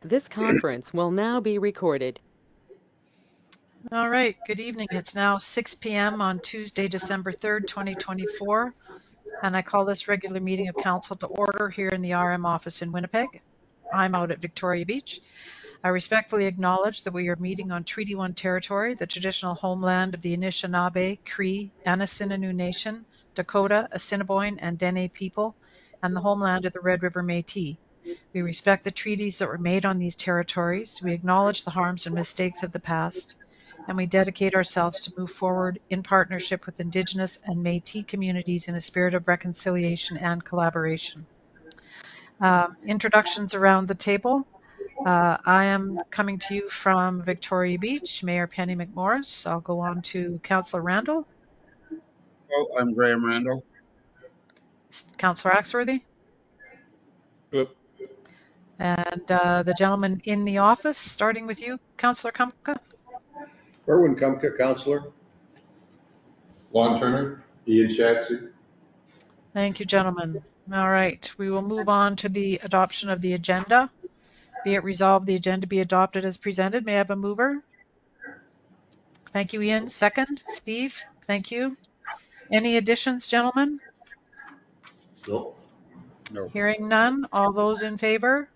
This conference will now be recorded. All right, good evening. It's now 6 p.m. on Tuesday, December 3rd, 2024, and I call this regular meeting of council to order here in the RM office in Winnipeg. I'm out at Victoria Beach. I respectfully acknowledge that we are meeting on Treaty 1 territory, the traditional homeland of the Anishinaabe, Cree, Anisiinalu Nation, Dakota, Assiniboine, and Dene people, and the homeland of the Red River Métis. We respect the treaties that were made on these territories. We acknowledge the harms and mistakes of the past, and we dedicate ourselves to move forward in partnership with Indigenous and Métis communities in a spirit of reconciliation and collaboration. Introductions around the table. I am coming to you from Victoria Beach, Mayor Penny McMorris. I'll go on to Councillor Randall. Oh, I'm Graham Randall. Councillor Axworthy. Yep. And the gentleman in the office, starting with you, Councillor Kumpka. Erwin Kumpka, Councillor. Lon Turner, Ian Shatsy. Thank you, gentlemen. All right, we will move on to the adoption of the agenda. Be it resolved, the agenda be adopted as presented. May I have a mover? Thank you, Ian. Second, Steve. Thank you. Any additions, gentlemen? No. No. Hearing none. All those in favor?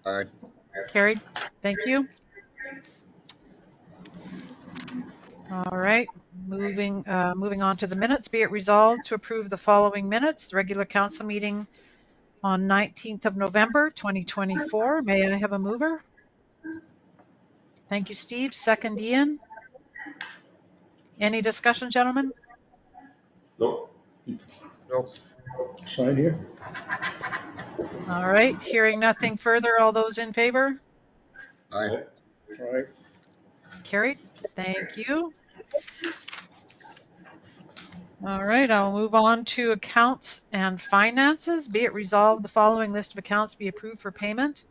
Aye. Carried. Thank you. All right, moving on to the minutes. Be it resolved to approve the following minutes. The regular council meeting on 19th of November, 2024. May I have a mover? Thank you, Steve. Second, Ian. Any discussion, gentlemen? No. No. Sign here. All right, hearing nothing further. All those in favor? Aye. All right. Carried. Thank you. All right, I'll move on to accounts and finances. Be it resolved, the following list of accounts be approved for payment.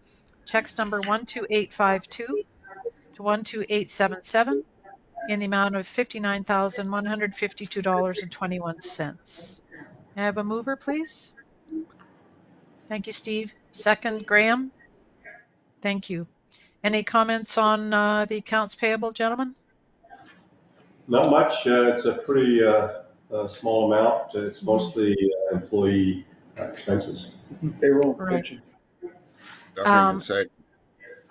Checks number 12852 to 12877 in the amount of $59,152.21. May I have a mover, please? Thank you, Steve. Second, Graham. Thank you. Any comments on the accounts payable, gentlemen? Not much. It's a pretty small amount. It's mostly employee expenses. Payroll, Right. pension. Nothing to say.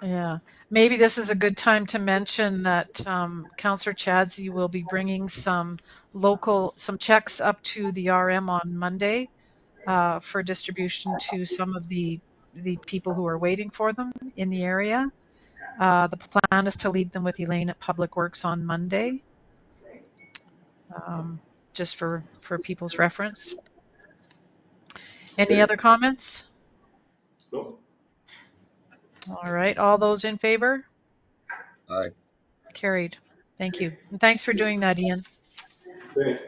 Yeah, maybe this is a good time to mention that Councillor Chadsey will be bringing some checks up to the RM on Monday for distribution to some of the people who are waiting for them in the area. The plan is to leave them with Elaine at Public Works on Monday, just for people's reference. Any other comments? No. All right, all those in favor? Aye. Carried. Thank you. And thanks for doing that, Ian. Okay.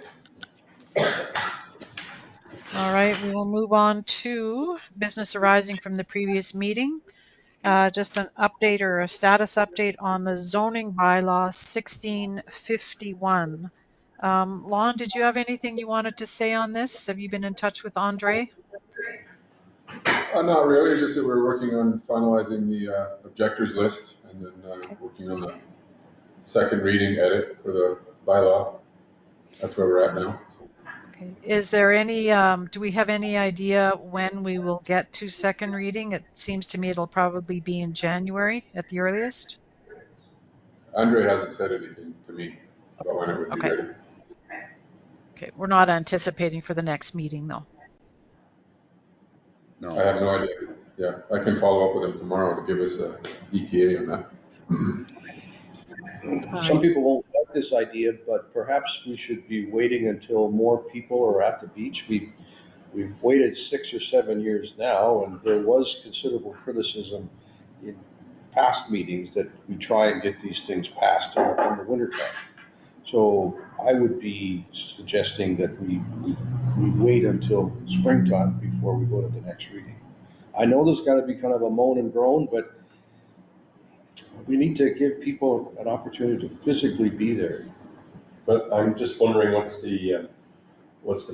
All right, we will move on to business arising from the previous meeting. Just an update or a status update on the zoning bylaw 1651. Lon, did you have anything you wanted to say on this? Have you been in touch with Andre? Not really. Just that we're working on finalizing the objectors list and then working on the second reading edit for the bylaw. That's where we're at now. Okay. Is there any, do we have any idea when we will get to second reading? It seems to me it'll probably be in January at the earliest. Andre hasn't said anything to me about when it would be ready. Okay, we're not anticipating for the next meeting though. No. I have no idea. Yeah, I can follow up with him tomorrow to give us a ETA on that. Some people won't like this idea, but perhaps we should be waiting until more people are at the beach. We've waited 6 or 7 years now, and there was considerable criticism in past meetings that we try and get these things passed in the wintertime. So I would be suggesting that we wait until springtime before we go to the next reading. I know there's got to be kind of a moan and groan, but we need to give people an opportunity to physically be there. But I'm just wondering what's the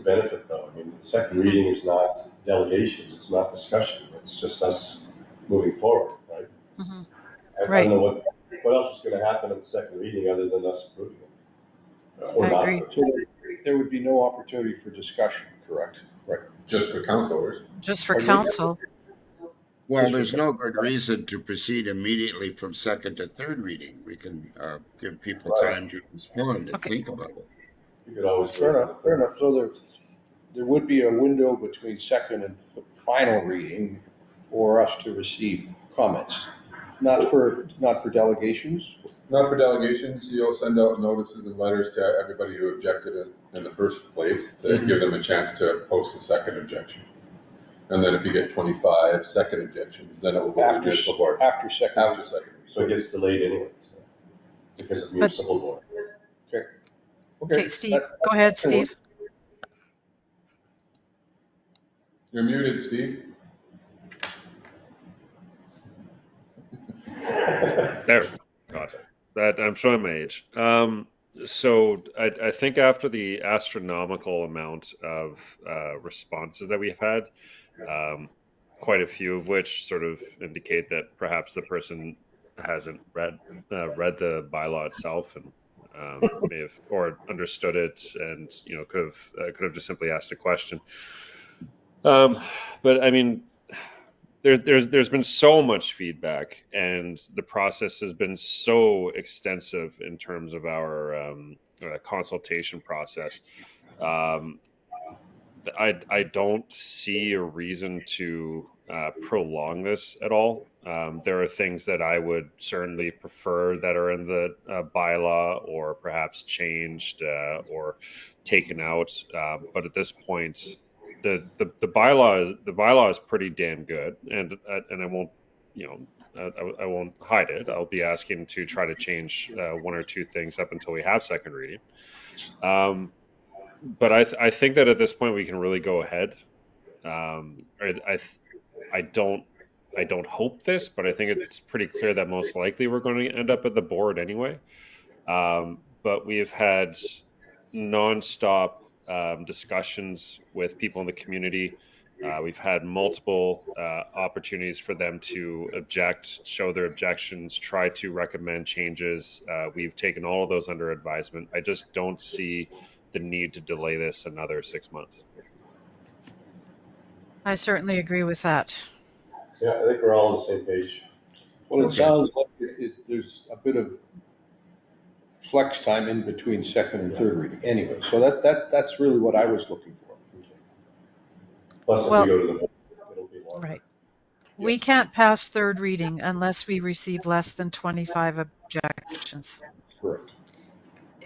benefit though? I mean, the second reading is not delegation, it's not discussion, it's just us moving forward, right? Mhm. I Right. don't know what else is gonna happen at the second reading other than us approving it. Or I not agree. approving So there would be no opportunity for discussion, correct? Right. Just for councilors. Just for Pardon me? council. Well, Just there's for- no good reason to proceed immediately from second to third reading. We can give people Right. time to respond and Okay. think about it. it. You could always. Fair wait enough, fair enough. So there would be a window between second and final reading for us to receive comments. Not for delegations. Not for delegations, you'll send out notices and letters to everybody who objected in the first place to give them a chance to post a second objection. And then if you get 25 second objections, then it will go to the municipal board. After second. After second. So it gets delayed anyways, because of But- municipal board. Okay, Steve, that- go ahead, that can work. Steve. You're muted, Steve. There, got it. That I'm showing my age. So I think after the astronomical amount of responses that we've had, quite a few of which sort of indicate that perhaps the person hasn't read the bylaw itself and may have or understood it, and could have just simply asked a question. But I mean, there's been so much feedback, and the process has been so extensive in terms of our consultation process. I don't see a reason to prolong this at all. There are things that I would certainly prefer that are in the bylaw, or perhaps changed or taken out. But at this point, the bylaw is pretty damn good, and I won't I won't hide it. I'll be asking to try to change one or two things up until we have second reading. But I think that at this point we can really go ahead. I don't hope this, but I think it's pretty clear that most likely we're going to end up at the board anyway. But we've had nonstop discussions with people in the community. We've had multiple opportunities for them to object, show their objections, try to recommend changes. We've taken all of those under advisement. I just don't see the need to delay this another 6 months. I certainly agree with that. Yeah, I think we're all on the same page. Well, it Okay. sounds like there's a bit of flex time in between second and third reading anyway. So that's really what I was looking for. Plus, if Well- we go to the board, it'll be longer. Right. We can't pass third reading unless we receive less than 25 objections. Correct.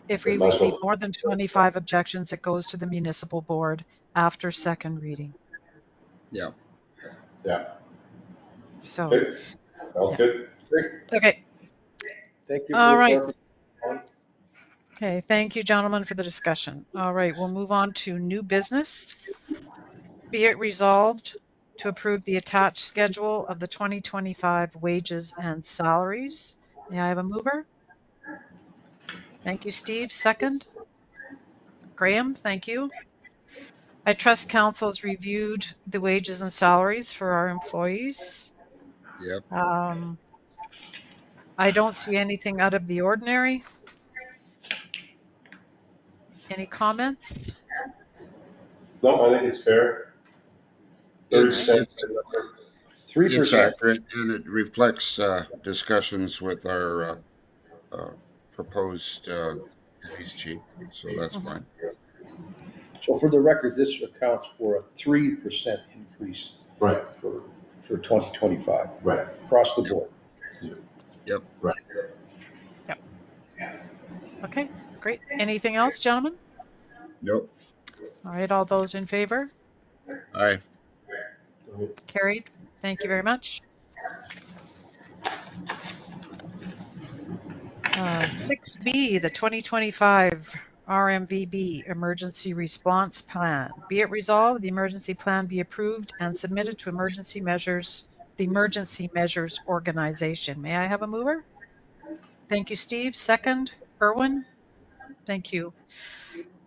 If we Might as well. receive more than 25 objections, it goes to the municipal board after second reading. Yeah. Yeah, So, okay, sounds good. okay. Thank you. All for right. clarifying. Okay, thank you, gentlemen, for the discussion. All right, we'll move on to new business. Be it resolved to approve the attached schedule of the 2025 wages and salaries. May I have a mover? Thank you, Steve. Second? Graham, thank you. I trust council has reviewed the wages and salaries for our employees. Yep. I don't see anything out of the ordinary. Any comments? No, I think it's fair. 30 It's, cents. it's 3%. accurate, and it reflects discussions with our proposed police chief, so that's fine. So for the record, this accounts for a 3% increase Right, for 2025 right. across the board. Yep. Right. Okay, great. Anything else, gentlemen? Nope. All right, all those in favor? Aye. Carried. Thank you very much. 6B, the 2025 RMVB Emergency Response Plan. Be it resolved, the emergency plan be approved and submitted to the Emergency Measures Organization. May I have a mover? Thank you, Steve. Second, Irwin. Thank you.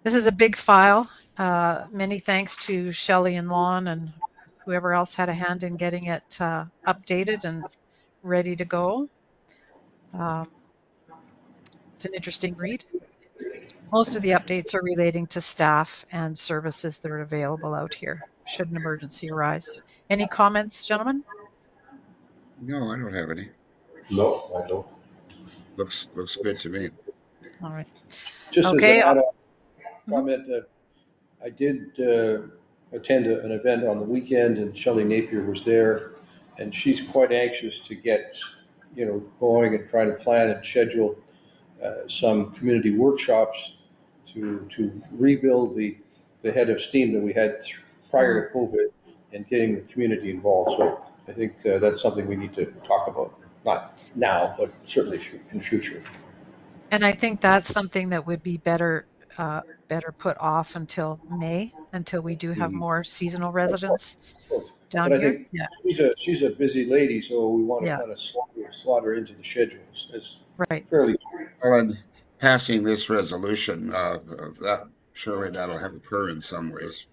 This is a big file. Many thanks to Shelley and Lon and whoever else had a hand in getting it updated and ready to go. It's an interesting read. Most of the updates are relating to staff and services that are available out here should an emergency arise. Any comments, gentlemen? No, I don't have any. No, I don't. Looks good to me. All right. Just as Okay, an add-on comment, I did attend an event on the weekend, and Shelley Napier was there, and she's quite anxious to get, going and trying to plan and schedule some community workshops to rebuild the head of steam that we had prior to COVID and getting the community involved. So I think that's something we need to talk about, not now, but certainly in future. and I think that's something that would be better put off until May, until we do have more seasonal residents down But I here. think Yeah, she's a busy lady, so we want to Yeah. kind of slot her into the schedules. It's right. fairly. Well, and passing this resolution, that surely that'll occur in some ways.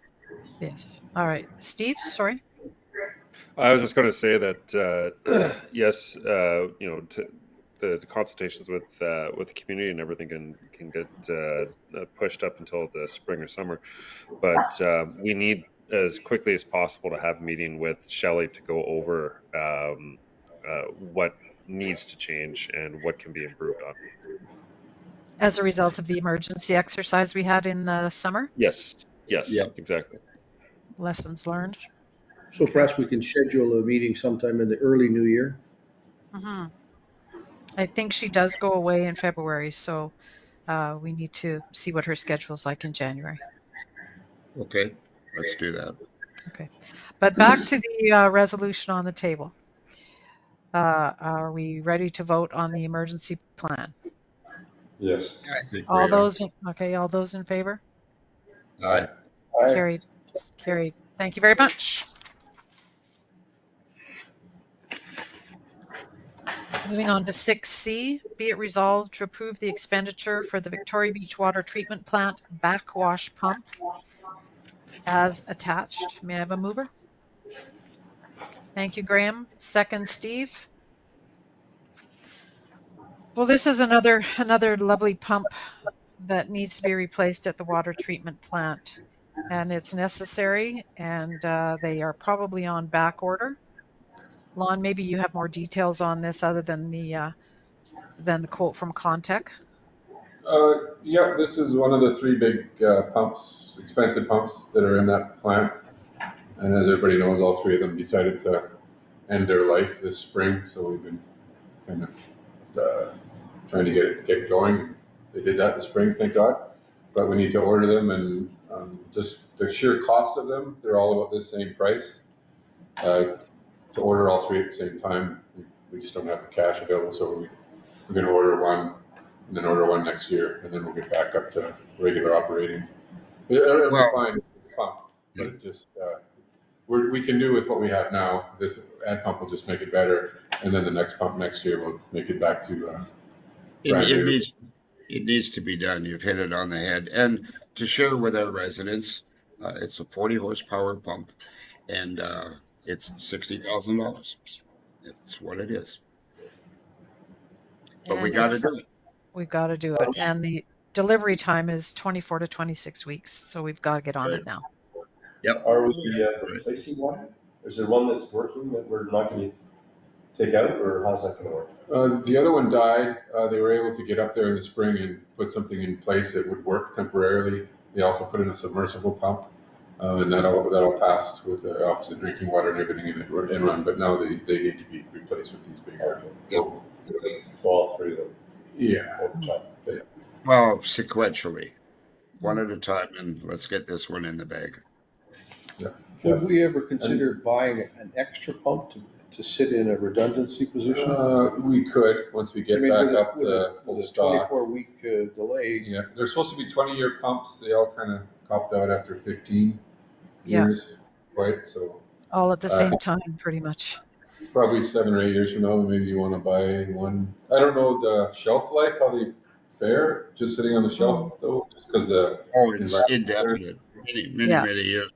Yes. All right. Steve, sorry. I was just going to say that yes, the consultations with the community and everything can get pushed up until the spring or summer, but we need as quickly as possible to have a meeting with Shelley to go over what needs to change and what can be improved on. As a result of the emergency exercise we had in the summer, Yes, Yep. exactly. lessons learned. So perhaps we can schedule a meeting sometime in the early new year. Hmm. I think she does go away in February, so we need to see what her schedule's like in January. Okay, let's do that. Okay. But back to the resolution on the table. Are we ready to vote on the emergency plan? Yes. I think All we are. all those in favor? Aye. Carried. Thank you very much. Moving on to 6C, be it resolved to approve the expenditure for the Victoria Beach Water Treatment Plant backwash pump as attached. May I have a mover? Thank you, Graham. Second, Steve. Well, this is another lovely pump that needs to be replaced at the water treatment plant, and it's necessary, and they are probably on back order. Lon, maybe you have more details on this other than the quote from Contech. Yeah, this is one of the three big pumps, expensive pumps that are in that plant. And as everybody knows, all three of them decided to end their life this spring. So we've been kind of trying to get going. They did that this spring, thank God. But we need to order them, and just the sheer cost of them, they're all about the same price. To order all three at the same time, we just don't have the cash available. So we're going to order one, and then order one next year, and then we'll get back up to regular operating. It'll be fine with the pump, but it just we can do with what we have now. This ad pump will just make it better, and then the next pump next year will make it back to. It needs to be done. You've hit it on the head. And to share with our residents, it's a 40 horsepower pump, and it's $60,000. It's what it is. But we got to do it. We've got to do it. And the delivery time is 24 to 26 weeks. So we've got to get on it now. Yep. Are we replacing one? Is there one that's working that we're not going to take out, or how's that going to work? The other one died. They were able to get up there in the spring and put something in place that would work temporarily. They also put in a submersible pump, and that'll pass with the Office of Drinking Water and everything in it and run. But now they need to be replaced with these bigger. So all three of them. Yeah. Well, sequentially, one at a time, and let's get this one in the bag. Would we ever consider buying an extra pump to sit in a redundancy position? We could, once we get back up to full stock. 24-week delay. Yeah, they're supposed to be 20-year pumps. They all kind of copped out after 15 years, right? So all at the same time, pretty much. Probably 7 or 8 years from now, maybe you want to buy one. I don't know the shelf life, how they fare, just sitting on the shelf though, because it's indefinite, many years.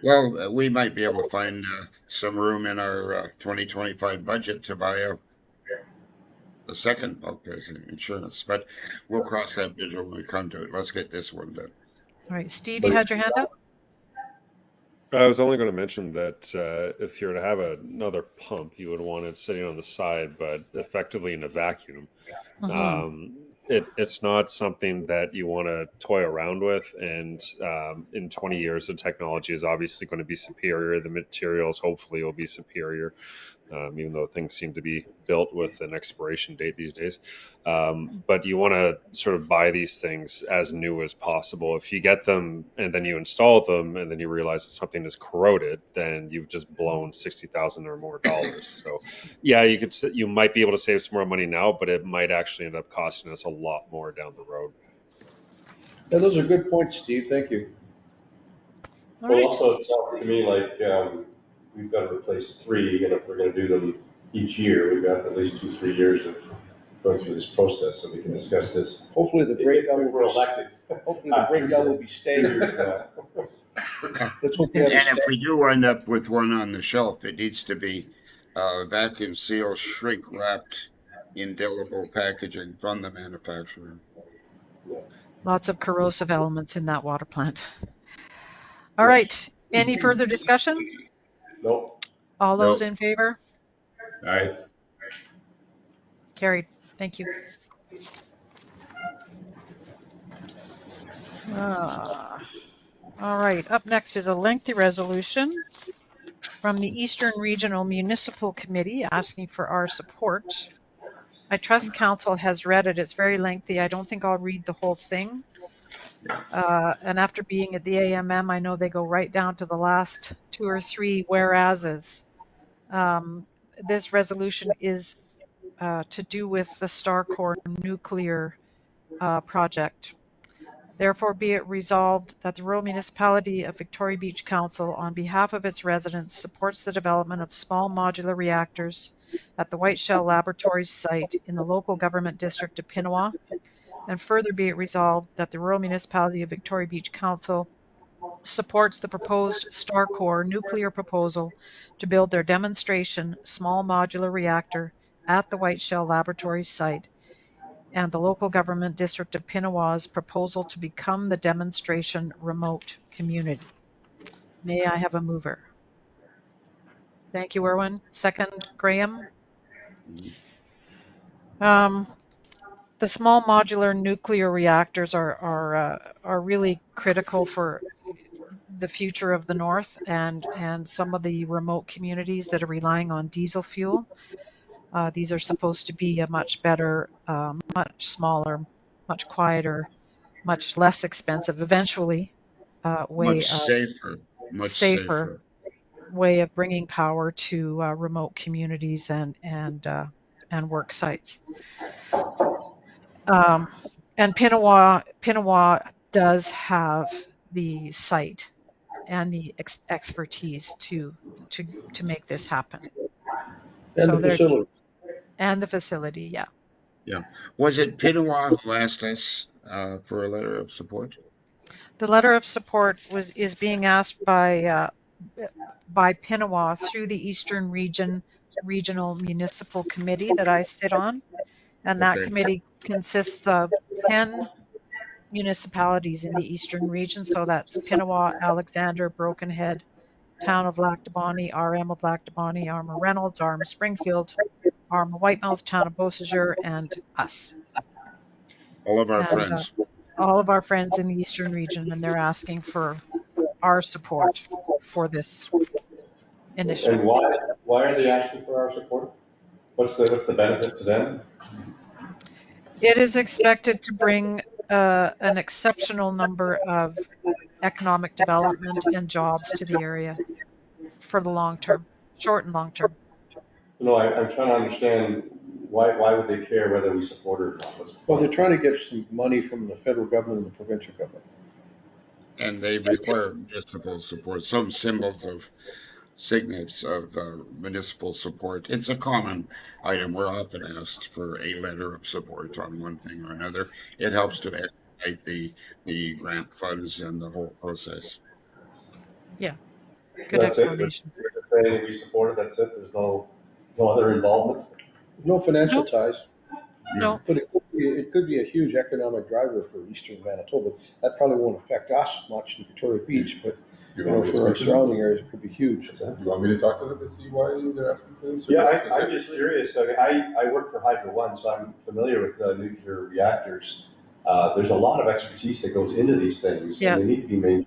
Well, we might be able to find some room in our 2025 budget to buy a second pump as insurance, but we'll cross that bridge when we come to it. Let's get this one done. All right, Steve, you had your hand up? I was only going to mention that if you were to have another pump, you would want it sitting on the side, but effectively in a vacuum. It's not something that you want to toy around with. And in 20 years, the technology is obviously going to be superior. The materials hopefully will be superior, even though things seem to be built with an expiration date these days. But you want to sort of buy these things as new as possible. If you get them and then you install them and then you realize that something is corroded, then you've just blown $60,000 or more dollars. So yeah, you might be able to save some more money now, but it might actually end up costing us a lot more down the road. Yeah, those are good points, Steve. Thank you. All Well, right. also, it sounds to me like we've got to replace 3, and if we're going to do them each year, we've got at least 2-3 years of going through this process, so we can discuss this. Hopefully the breakdown If will we're elected. Hopefully the breakdown will be 2 staggered. years from now. Let's hope we have a And if we do wind up with one on the shelf, it needs to be vacuum sealed, shrink wrapped, indelible packaging from the manufacturer. Lots of corrosive elements in that water plant. All right. Any further discussion? Nope. All those Nope. in favor? Aye. Carried. Thank you. All right. Up next is a lengthy resolution from the Eastern Regional Municipal Committee asking for our support. I trust Council has read it. It's very lengthy. I don't think I'll read the whole thing. And after being at the AMM, I know they go right down to the last 2 or 3 whereases. This resolution is to do with the Starcore nuclear project. Therefore, be it resolved that the Rural Municipality of Victoria Beach Council, on behalf of its residents, supports the development of small modular reactors at the White Shell Laboratories site in the local government district of Pinawa. And further be it resolved that the Rural Municipality of Victoria Beach Council supports the proposed Starcore nuclear proposal to build their demonstration small modular reactor at the White Shell Laboratories site, and the local government district of Pinawa's proposal to become the demonstration remote community. May I have a mover? Thank you, Erwin. Second, Graham. The small modular nuclear reactors are really critical for the future of the North and some of the remote communities that are relying on diesel fuel. These are supposed to be a much better, much smaller, much quieter, much less expensive, eventually, way Much safer. Much safer way of bringing power to remote communities and work sites. And Pinawa does have the site and the expertise to make this happen. And So the facility. And the facility, yeah. Yeah. Was it Pinawa who asked us for a letter of support? The letter of support is being asked by Pinawa through the Eastern Regional Municipal Committee that I sit on, and that committee consists of 10 municipalities in the Eastern region. So that's Pinawa, Alexander, Broken Head, Town of Lac Du Bonnet, RM of Lac Du Bonnet, Armour Reynolds, Armour Springfield, Armour Whitemouth, Town of Beausejour, and us. All of our friends. All of our friends in the Eastern region, and they're asking for our support for this initiative. And why are they asking for our support? What's the benefit to them? It is expected to bring an exceptional number of economic development and jobs to the area for the long term, short and long term. No, I'm trying to understand why would they care whether we support it or not? Well, they're trying to get some money from the federal government and the provincial government. And they require municipal support, some symbols of signets of municipal support. It's a common item. We're often asked for a letter of support on one thing or another. It helps to expedite the grant funds and the whole process. Yeah. Good That's it. explanation. We're saying we support it, that's it, there's no other involvement? No financial Nope. ties, No, but it could be a huge economic driver for eastern Manitoba. That probably won't affect us much in Victoria Beach, but You want me to for our speak to them? surrounding areas, it could be huge. What's that? You want me to talk to them and see why they're asking for this? Yeah, I'm just curious. I mean, I work for Hydro One, so I'm familiar with nuclear reactors. There's a lot of expertise that goes into these things, Yeah. and they need to be maintained.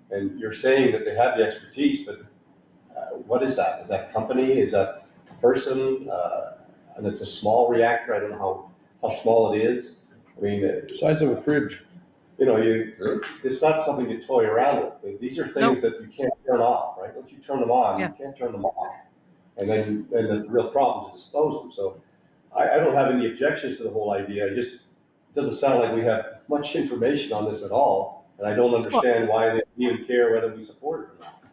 And you're saying that they have the expertise, but what is that? Is that company? Is that person? And it's a small reactor. I don't know how small it is. I mean, Size of a fridge. you know, Really? it's not something to toy around with. These are things that you can't turn off, right? Once you turn them on, Yeah. you can't turn them off. And then it's a real problem to dispose them. So I don't have any objections to the whole idea. It just doesn't sound like we have much information on this at all. And I don't understand why they even care whether we support it or not.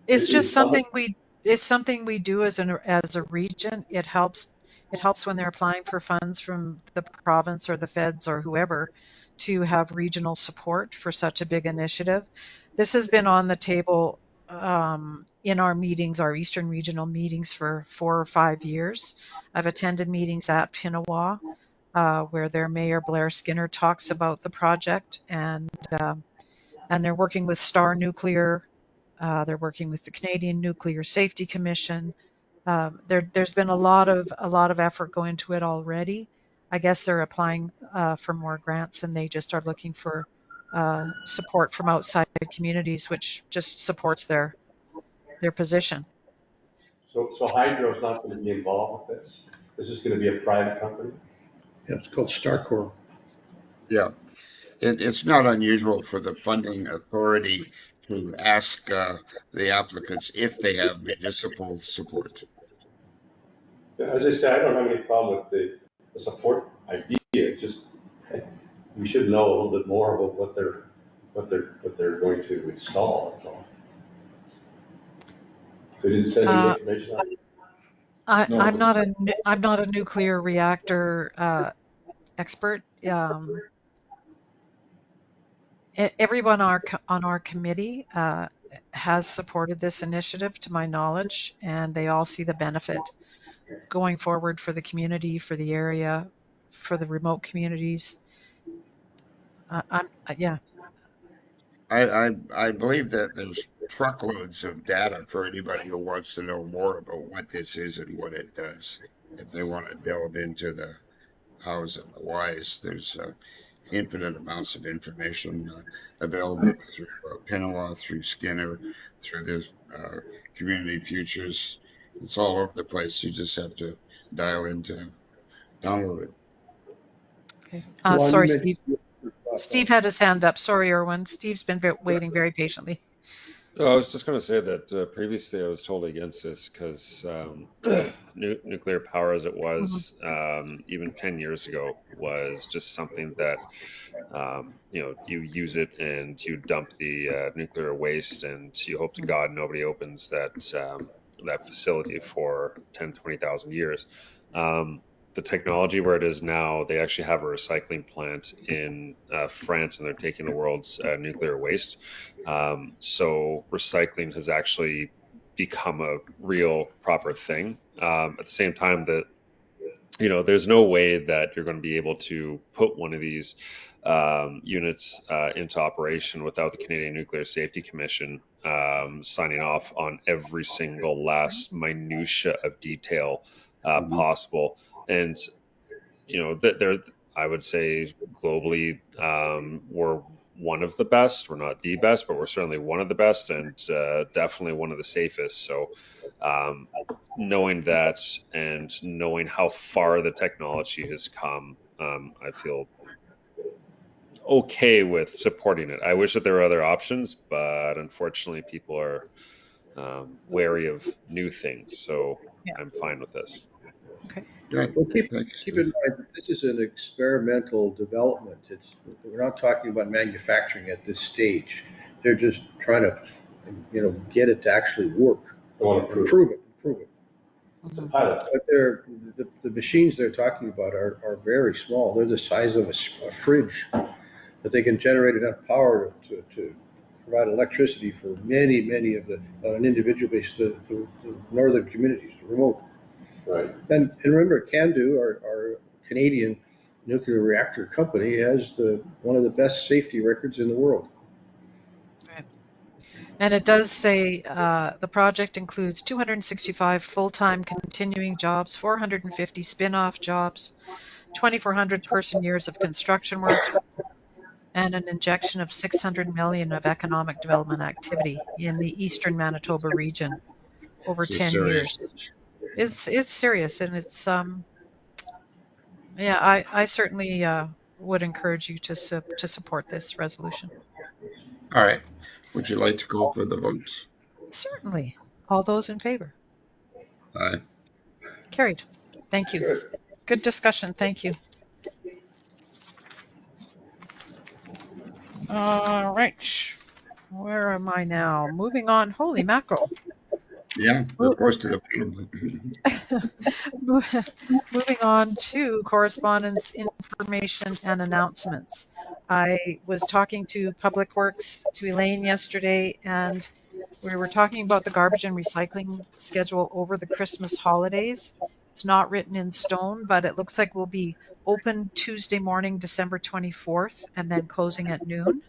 it's Is just somebody- something we do as a region. It helps when they're applying for funds from the province or the feds or whoever to have regional support for such a big initiative. This has been on the table in our meetings, our Eastern Regional meetings, for 4 or 5 years. I've attended meetings at Pinawa where their Mayor Blair Skinner talks about the project, and they're working with Star Nuclear. They're working with the Canadian Nuclear Safety Commission. There's been a lot of effort go into it already. I guess they're applying for more grants, and they just are looking for support from outside communities, which just supports their position. So Hydro is not going to be involved with this. This is going to be a private company. Yeah, it's called Starcore. Yeah, it's not unusual for the funding authority to ask the applicants if they have municipal support. As I say, I don't have any problem with the support idea. It's just we should know a little bit more about what they're going to install. That's all. They didn't send any information on it. No, I'm not a nuclear reactor expert. Everyone on our committee has supported this initiative, to my knowledge, and they all see the benefit going forward for the community, for the area, for the remote communities. Yeah. I believe that there's truckloads of data for anybody who wants to know more about what this is and what it does. If they want to delve into the hows and the whys, there's infinite amounts of information available through Pinawa, through Skinner, through the community futures. It's all over the place. You just have to dial in to download it. Okay. Juan, Sorry, you Steve. mentioned- Steve had his hand up. Sorry, Erwin. Steve's been waiting very patiently. I was just going to say that previously I was totally against this because nuclear power, as it was even 10 years ago, was just something that you use it and you dump the nuclear waste, and you hope to God nobody opens that facility for 10, 20,000 years. The technology where it is now, they actually have a recycling plant in France, and they're taking the world's nuclear waste. So recycling has actually become a real proper thing. At the same time that, there's no way that you're going to be able to put one of these units into operation without the Canadian Nuclear Safety Commission signing off on every single last minutia of detail possible. And I would say globally, we're one of the best. We're not the best, but we're certainly one of the best, and definitely one of the safest. So knowing that and knowing how far the technology has come, I feel okay with supporting it. I wish that there were other options, but unfortunately people are wary of new things. So Yeah. I'm fine with this. Okay. Good. Well, keep Thanks. in mind, that this is an experimental development. We're not talking about manufacturing at this stage. They're just trying to, get it to actually work. I want to prove Improve it. it's a pilot. But the machines they're talking about are very small. They're the size of a fridge, but they can generate enough power to provide electricity for many of the, on an individual basis, the northern communities, the remote. Right. And remember, CANDU, our Canadian nuclear reactor company, has one of the best safety records in the world. And it does say the project includes 265 full-time continuing jobs, 450 spin-off jobs, 2,400 person-years of construction work, and an injection of 600 million of economic development activity in the eastern Manitoba region over It's a 10 serious years. It's serious, and it's yeah. I certainly would encourage you to support this resolution. All right. Would you like to go for the votes? Certainly. All those in favor? Aye. Carried. Thank you. Good. Good discussion. Thank you. All right. Where am I now? Moving on. Holy mackerel. Yeah, we're close to the bottom. Moving on to correspondence, information, and announcements. I was talking to Public Works, to Elaine yesterday, and we were talking about the garbage and recycling schedule over the Christmas holidays. It's not written in stone, but it looks like we'll be open Tuesday morning, December 24th, and then closing at noon.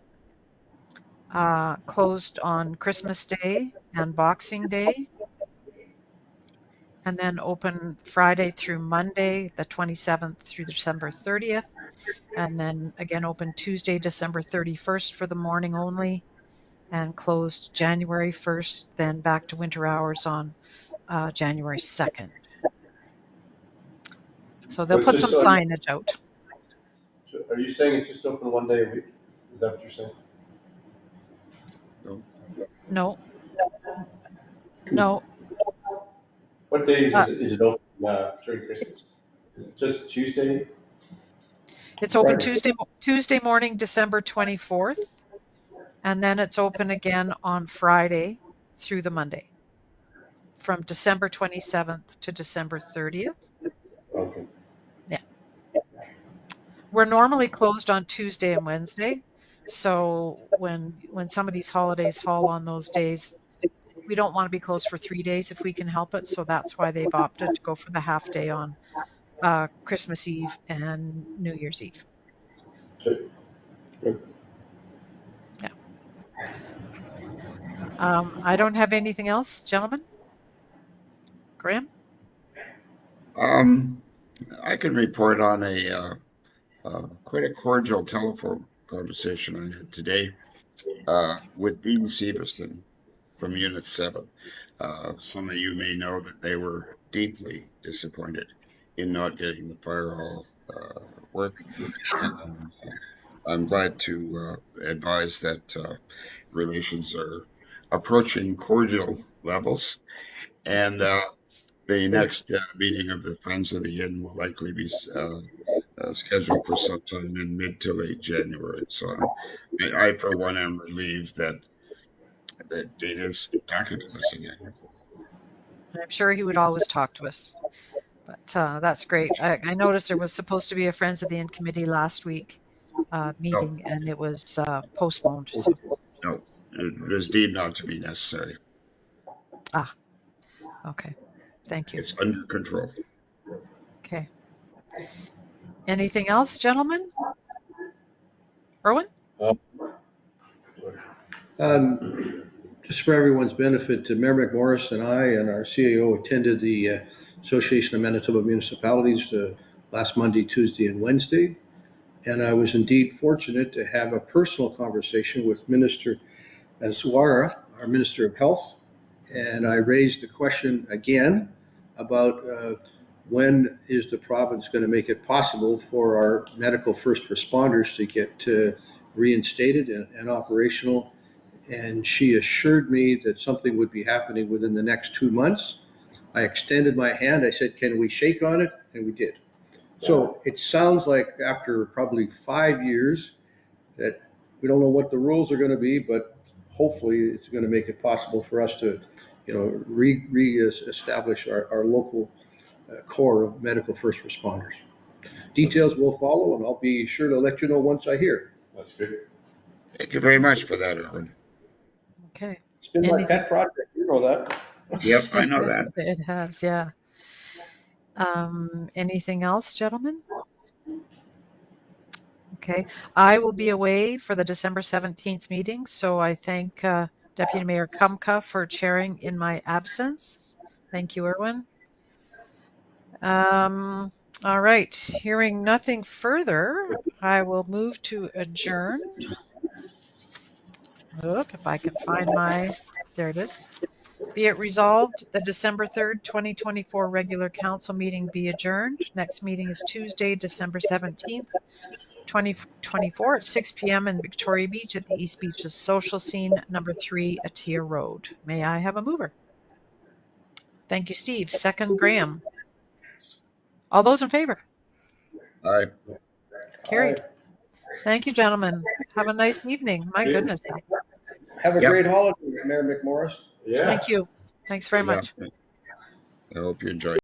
Closed on Christmas Day and Boxing Day, and then open Friday through Monday, the 27th through December 30th, and then again open Tuesday, December 31st for the morning only, and closed January 1st, then back to winter hours on January 2nd. So they'll But put some just so- signage out. So are you saying it's just open one day a week? Is that what you're saying? No. No. What days is it open during Christmas? Just Tuesday? It's open Friday. Tuesday morning, December 24th, and then it's open again on Friday through the Monday, from December 27th to December 30th. Okay. Yeah. We're normally closed on Tuesday and Wednesday, so when some of these holidays fall on those days, we don't want to be closed for 3 days if we can help it, so that's why they've opted to go for the half day on Christmas Eve and New Year's Eve. Good. Yeah. I don't have anything else, gentlemen. Graham? I can report on a quite a cordial telephone conversation I had today with Dean Severson from Unit 7. Some of you may know that they were deeply disappointed in not getting the fire hall work. I'm glad to advise that relations are approaching cordial levels, and the next meeting of the Friends of the Inn will likely be scheduled for sometime in mid to late January. So I for one, am relieved that Dana's talking to us again. I'm sure he would always talk to us, but that's great. I noticed there was supposed to be a Friends of the Inn committee last week meeting, and it was postponed. So. No, it was deemed not to be necessary. Okay. Thank you. It's under control. Okay. Anything else, gentlemen? Erwin? Just for everyone's benefit, Mayor McMorris and I and our CAO attended the Association of Manitoba Municipalities last Monday, Tuesday, and Wednesday. And I was indeed fortunate to have a personal conversation with Minister Azwara, our Minister of Health. And I raised the question again about when is the province going to make it possible for our medical first responders to get reinstated and operational. And she assured me that something would be happening within the next 2 months. I extended my hand. I said, can we shake on it? And we did. So it sounds like after probably 5 years that we don't know what the rules are going to be, but hopefully it's going to make it possible for us to, re-establish our local core of medical first responders. Details will follow, and I'll be sure to let you know once I hear. That's good. Thank you very much for that, Erwin. Okay. It's been my Anything- pet project, you know that. Yep, I know that. It has, yeah. Anything else, gentlemen? Okay. I will be away for the December 17th meeting, so I thank Deputy Mayor Kumka for chairing in my absence. Thank you, Erwin. All right. Hearing nothing further, I will move to adjourn. Look, if I can find there it is. Be it resolved, the December 3rd, 2024 regular council meeting be adjourned. Next meeting is Tuesday, December 17th, 2024 at 6 p.m. in Victoria Beach at the East Beaches Social Scene, number 3, Atia Road. May I have a mover? Thank you, Steve. Second, Graham. All those in favor? All right. Carried. Thank you, gentlemen. Have a nice evening. My goodness. Have a Yep. great holiday, Mayor McMorris. Yeah. Thank you. Thanks very Yeah. much. I hope you enjoy.